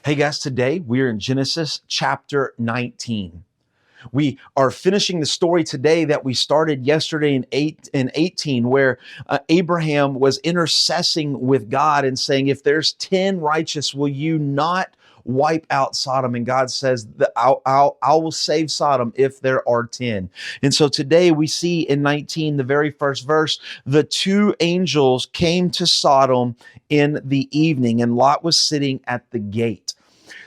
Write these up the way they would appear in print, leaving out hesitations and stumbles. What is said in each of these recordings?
Hey guys, today we're in Genesis chapter 19. We are finishing the story today that we started yesterday in 18, where Abraham was intercessing with God and saying, if there's 10 righteous, will you not wipe out Sodom? And God says that I will save Sodom if there are 10. And so today we see in 19, the very first verse, the two angels came to Sodom in the evening, and Lot was sitting at the gate.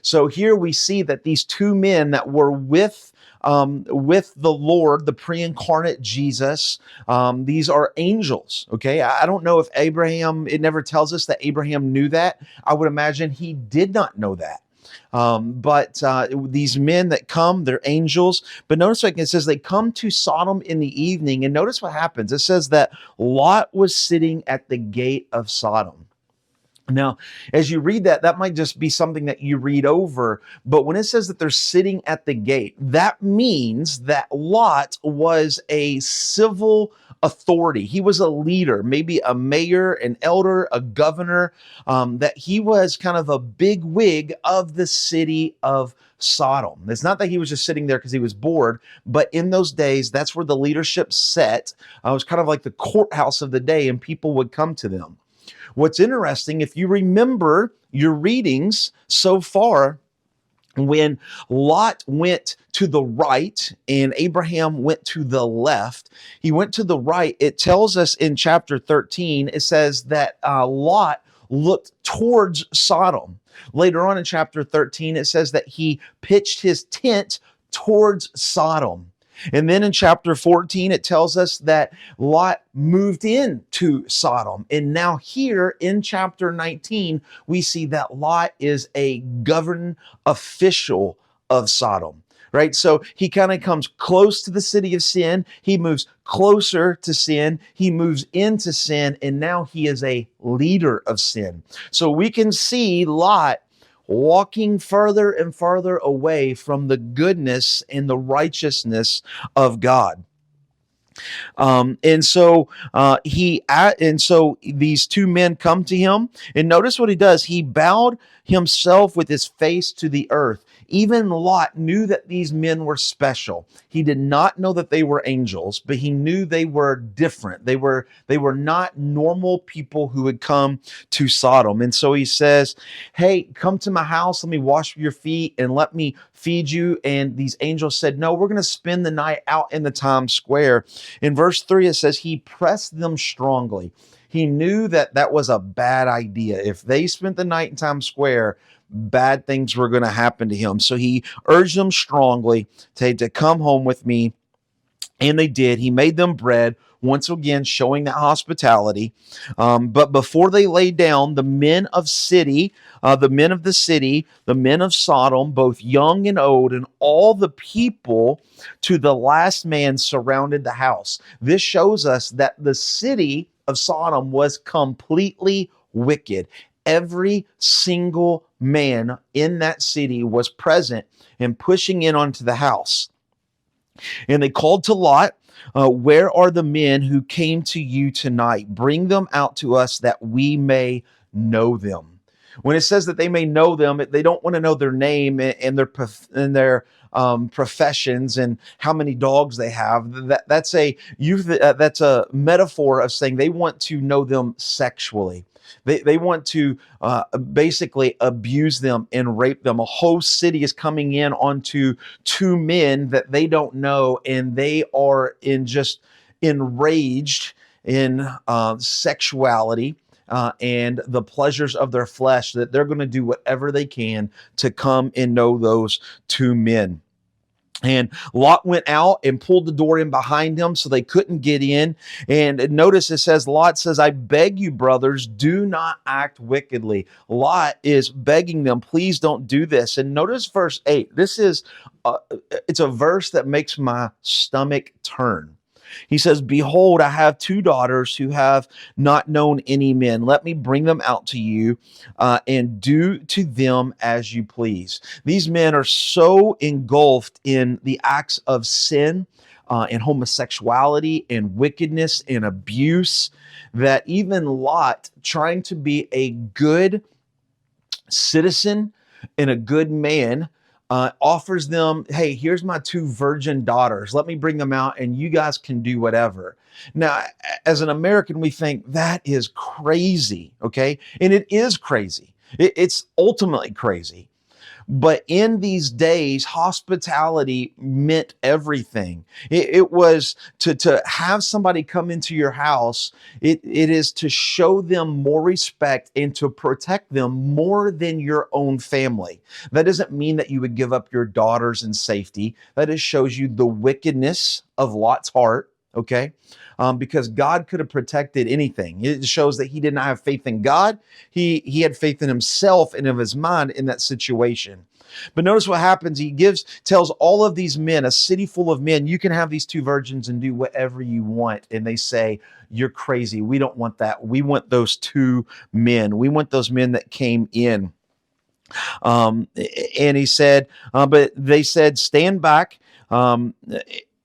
So here we see that these two men that were with the Lord, the pre-incarnate Jesus, these are angels. Okay, I don't know if Abraham. It never tells us that Abraham knew that. I would imagine he did not know that. But these men that come, they're angels. But notice like it says they come to Sodom in the evening, and notice what happens. It says that Lot was sitting at the gate of Sodom. Now, as you read that, that might just be something that you read over. But when it says that they're sitting at the gate, that means that Lot was a civil authority. He was a leader, maybe a mayor, an elder, a governor, that he was kind of a big wig of the city of Sodom. It's not that he was just sitting there because he was bored, but in those days, that's where the leadership sat. It was kind of like the courthouse of the day, and people would come to them. What's interesting, if you remember your readings so far, when Lot went to the right and Abraham went to the left, he went to the right. It tells us in chapter 13, it says that Lot looked towards Sodom. Later on in chapter 13, it says that he pitched his tent towards Sodom. And then in chapter 14, it tells us that Lot moved into Sodom. And now here in chapter 19, we see that Lot is a governed official of Sodom. Right? So he kind of comes close to the city of sin. He moves closer to sin. He moves into sin. And now he is a leader of sin. So we can see Lot walking further and further away from the goodness and the righteousness of God. And so these two men come to him, and notice what he does. He bowed himself with his face to the earth. Even Lot knew that these men were special. He did not know that they were angels, but he knew they were different. They were not normal people who would come to Sodom. And so he says, "Hey, come to my house. Let me wash your feet and let me feed you." And these angels said, "No, we're going to spend the night out in the Times Square." In verse 3, it says, he pressed them strongly. He knew that that was a bad idea. If they spent the night in Times Square, bad things were going to happen to him. So he urged them strongly to come home with me. And they did. He made them bread, once again showing that hospitality. But before they lay down, the men of the city, the men of Sodom, both young and old, and all the people to the last man surrounded the house. This shows us that the city of Sodom was completely wicked. Every single man in that city was present and pushing in onto the house. And they called to Lot, "Where are the men who came to you tonight? Bring them out to us that we may know them." When it says that they may know them, they don't want to know their name and their professions and how many dogs they have. That's a metaphor of saying they want to know them sexually. They want to basically abuse them and rape them. A whole city is coming in onto two men that they don't know, and they are just enraged in sexuality. And the pleasures of their flesh, that they're going to do whatever they can to come and know those two men. And Lot went out and pulled the door in behind him so they couldn't get in. And notice it says, Lot says, "I beg you, brothers, do not act wickedly." Lot is begging them, please don't do this. And notice verse 8. It's a verse that makes my stomach turn. He says, "Behold, I have two daughters who have not known any men. Let me bring them out to you and do to them as you please." These men are so engulfed in the acts of sin and homosexuality and wickedness and abuse that even Lot, trying to be a good citizen, and a good man offers them, hey, here's my two virgin daughters. Let me bring them out and you guys can do whatever. Now, as an American, we think that is crazy, okay? And it is crazy. It's ultimately crazy. But in these days, hospitality meant everything. It was to have somebody come into your house, it is to show them more respect and to protect them more than your own family. That doesn't mean that you would give up your daughters in safety. That just shows you the wickedness of Lot's heart, okay? Because God could have protected anything. It shows that he did not have faith in God. He had faith in himself and of his mind in that situation. But notice what happens. He tells all of these men, a city full of men, you can have these two virgins and do whatever you want. And they say, you're crazy. We don't want that. We want those two men. We want those men that came in. And he said, but they said, stand back.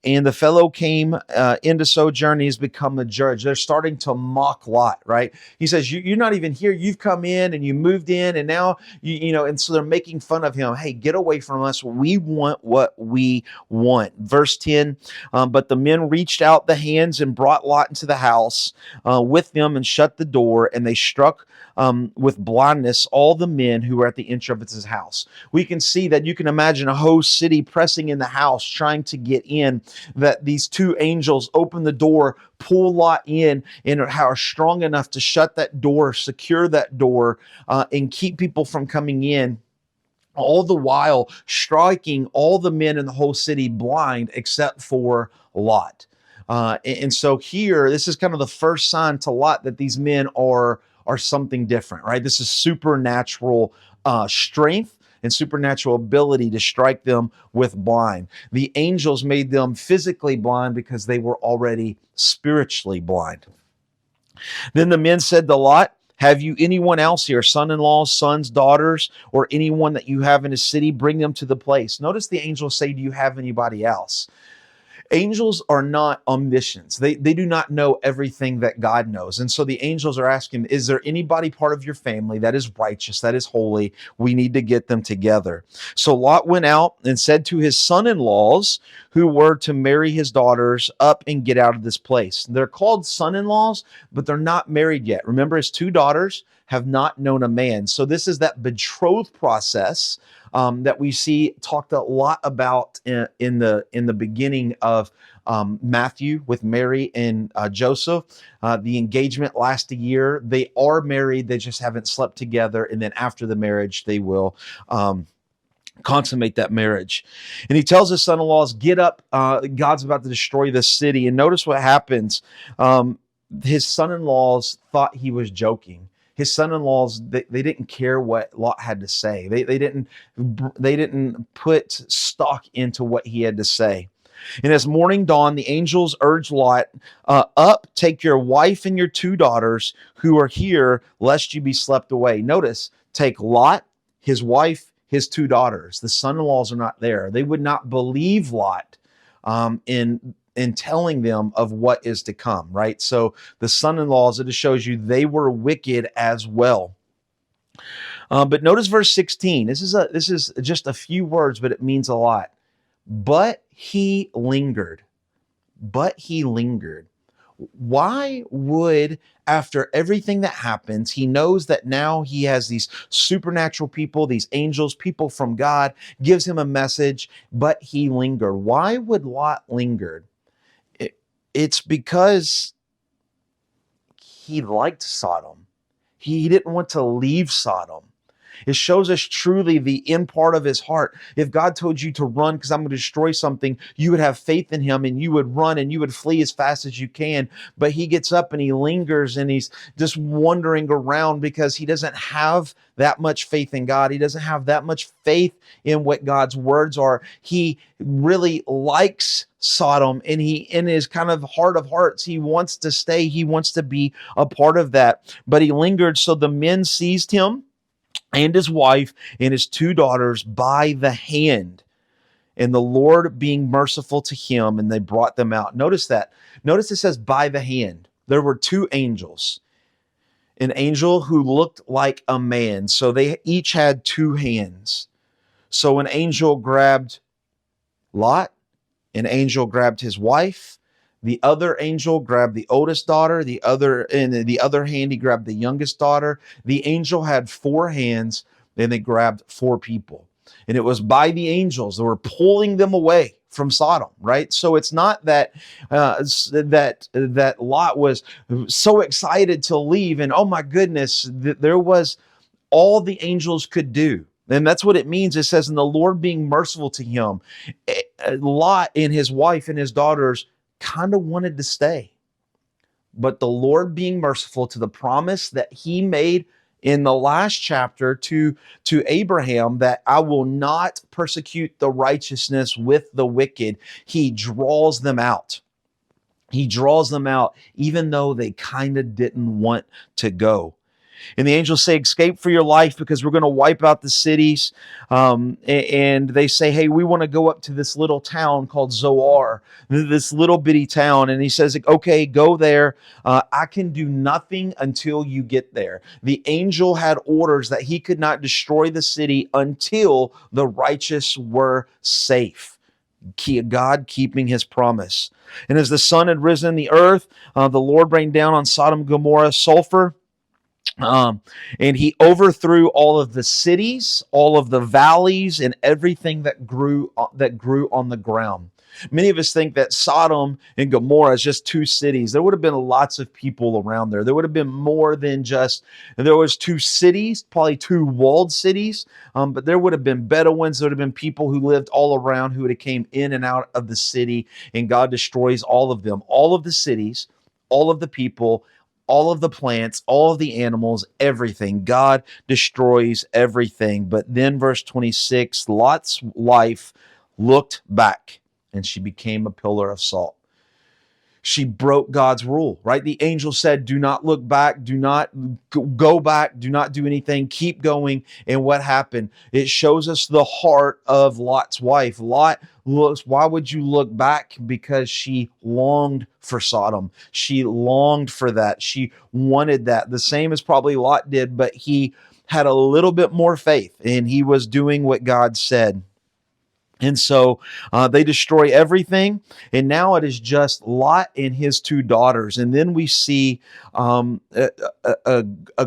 And the fellow came into sojourn. He's become a judge. They're starting to mock Lot, right? He says, you're not even here. You've come in and you moved in and now, and so they're making fun of him. Hey, get away from us. We want what we want. Verse 10, but the men reached out the hands and brought Lot into the house with them and shut the door, and they struck with blindness all the men who were at the entrance of his house. We can see that you can imagine a whole city pressing in the house, trying to get in, that these two angels open the door, pull Lot in, and are strong enough to shut that door, secure that door, and keep people from coming in. All the while striking all the men in the whole city blind except for Lot. And so here, this is kind of the first sign to Lot that these men are something different, right? This is supernatural strength and supernatural ability to strike them with blind. The angels made them physically blind because they were already spiritually blind. Then the men said to Lot, have you anyone else here, son-in-laws, sons, daughters, or anyone that you have in a city? Bring them to the place. Notice the angels say, do you have anybody else? Angels are not omniscients. They do not know everything that God knows. And so the angels are asking, is there anybody part of your family that is righteous, that is holy? We need to get them together. So Lot went out and said to his son-in-laws who were to marry his daughters, up and get out of this place. They're called son-in-laws, but they're not married yet. Remember, his two daughters have not known a man. So this is that betrothal process that we see talked a lot about in the beginning of Matthew with Mary and Joseph. The engagement lasts a year. They are married. They just haven't slept together. And then after the marriage, they will consummate that marriage. And he tells his son-in-laws, get up. God's about to destroy this city. And notice what happens. His son-in-laws thought he was joking. His son-in-laws, they didn't care what Lot had to say. They didn't put stock into what he had to say. And as morning dawned, the angels urged Lot, up, take your wife and your two daughters who are here, lest you be swept away. Notice, take Lot, his wife, his two daughters. The son-in-laws are not there. They would not believe Lot in telling them of what is to come, right? So the son-in-laws, it just shows you they were wicked as well. But notice verse 16. This is just a few words, but it means a lot. But he lingered. But he lingered. Why would, after everything that happens, he knows that now he has these supernatural people, these angels, people from God, gives him a message, but he lingered. Why would Lot linger? It's because he liked Sodom. He didn't want to leave Sodom. It shows us truly the end part of his heart. If God told you to run because I'm going to destroy something, you would have faith in him and you would run and you would flee as fast as you can. But he gets up and he lingers and he's just wandering around because he doesn't have that much faith in God. He doesn't have that much faith in what God's words are. He really likes Sodom, and he, in his kind of heart of hearts, he wants to stay. He wants to be a part of that. But he lingered. So the men seized him and his wife and his two daughters by the hand, and the Lord being merciful to him, and they brought them out. Notice that. Notice it says by the hand. There were two angels. an angel who looked like a man. So they each had two hands. So an angel grabbed Lot, an angel grabbed his wife, the other angel grabbed the oldest daughter, in the other hand he grabbed the youngest daughter. The angel had four hands, and they grabbed four people. And it was by the angels that were pulling them away from Sodom, right? So it's not that that Lot was so excited to leave, and oh my goodness, there was all the angels could do. And that's what it means. It says, and the Lord being merciful to him. Lot and his wife and his daughters kind of wanted to stay. But the Lord being merciful to the promise that he made in the last chapter to Abraham, that I will not persecute the righteousness with the wicked, he draws them out. He draws them out, even though they kind of didn't want to go. And the angels say, escape for your life because we're going to wipe out the cities. And they say, hey, we want to go up to this little town called Zoar, this little bitty town. And he says, okay, go there. I can do nothing until you get there. The angel had orders that he could not destroy the city until the righteous were safe. God keeping his promise. And as the sun had risen in the earth, the Lord rained down on Sodom and Gomorrah sulfur. And he overthrew all of the cities, all of the valleys, and everything that grew on the ground. Many of us think that Sodom and Gomorrah is just two cities. There would have been lots of people around there. There would have been more than just, there was two cities, probably two walled cities, but there would have been Bedouins. There would have been people who lived all around who would have came in and out of the city, and God destroys all of them, all of the cities, all of the people, all of the plants, all of the animals, everything. God destroys everything. But then verse 26, Lot's wife looked back and she became a pillar of salt. She broke God's rule, right? The angel said, do not look back, do not go back, do not do anything, keep going. And what happened? It shows us the heart of Lot's wife. Lot looks, why would you look back? Because she longed for Sodom. She longed for that. She wanted that. The same as probably Lot did, but he had a little bit more faith and he was doing what God said. And so they destroy everything. And now it is just Lot and his two daughters. And then we see a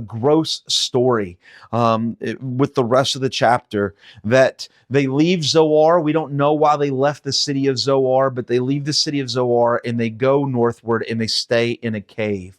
gross story with the rest of the chapter, that they leave Zoar. We don't know why they left the city of Zoar, but they leave the city of Zoar and they go northward and they stay in a cave.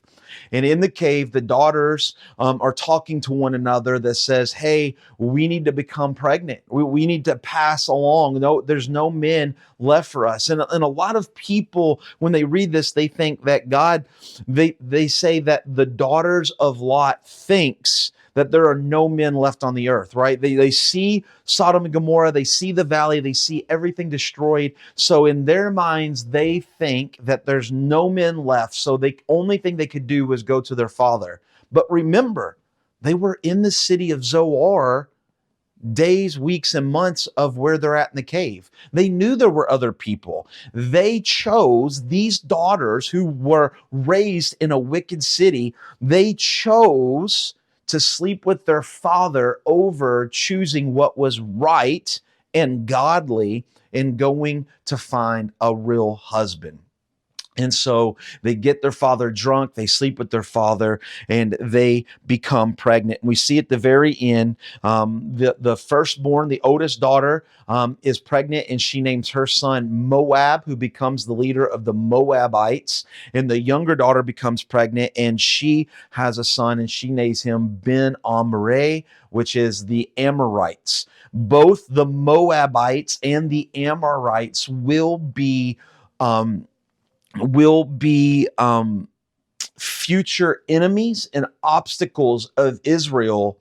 And in the cave, the daughters are talking to one another that says, hey, we need to become pregnant. We need to pass along. No, there's no men left for us. And a lot of people, when they read this, they think that God, they say that the daughters of Lot thinks that there are no men left on the earth, right? They see Sodom and Gomorrah, they see the valley, they see everything destroyed. So in their minds, they think that there's no men left. So the only thing they could do was go to their father. But remember, they were in the city of Zoar days, weeks, and months of where they're at in the cave. They knew there were other people. They chose these daughters who were raised in a wicked city. They chose to sleep with their father over choosing what was right and godly and going to find a real husband. And so they get their father drunk, they sleep with their father, and they become pregnant. And we see at the very end, the firstborn, the oldest daughter, is pregnant, and she names her son Moab, who becomes the leader of the Moabites. And the younger daughter becomes pregnant, and she has a son, and she names him Ben Omri, which is the Amorites. Both the Moabites and the Amorites will be future enemies and obstacles of Israel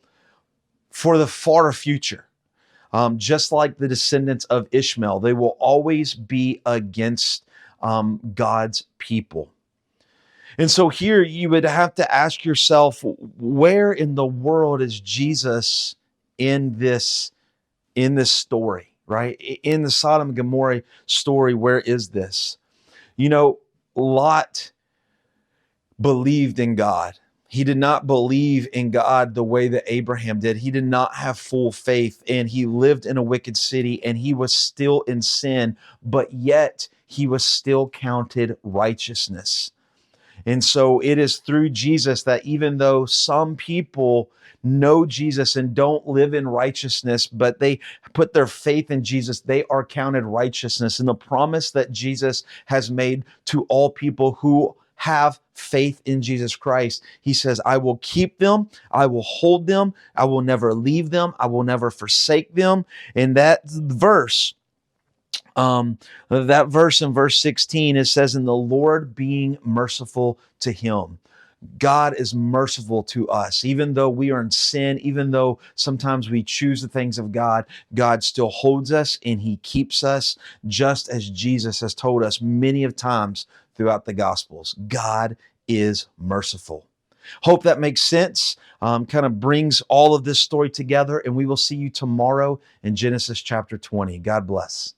for the far future. Just like the descendants of Ishmael, they will always be against God's people. And so here you would have to ask yourself, where in the world is Jesus in this story, right? In the Sodom and Gomorrah story, where is this? You know, Lot believed in God. He did not believe in God the way that Abraham did. He did not have full faith, and he lived in a wicked city, and he was still in sin, but yet he was still counted righteousness. And so it is through Jesus that even though some people know Jesus and don't live in righteousness, but they put their faith in Jesus, they are counted righteousness. And the promise that Jesus has made to all people who have faith in Jesus Christ, he says, I will keep them, I will hold them, I will never leave them, I will never forsake them. And that verse in verse 16, it says, in the Lord being merciful to him. God is merciful to us. Even though we are in sin, even though sometimes we choose the things of God, God still holds us and he keeps us, just as Jesus has told us many of times throughout the Gospels. God is merciful. Hope that makes sense, kind of brings all of this story together, and we will see you tomorrow in Genesis chapter 20. God bless.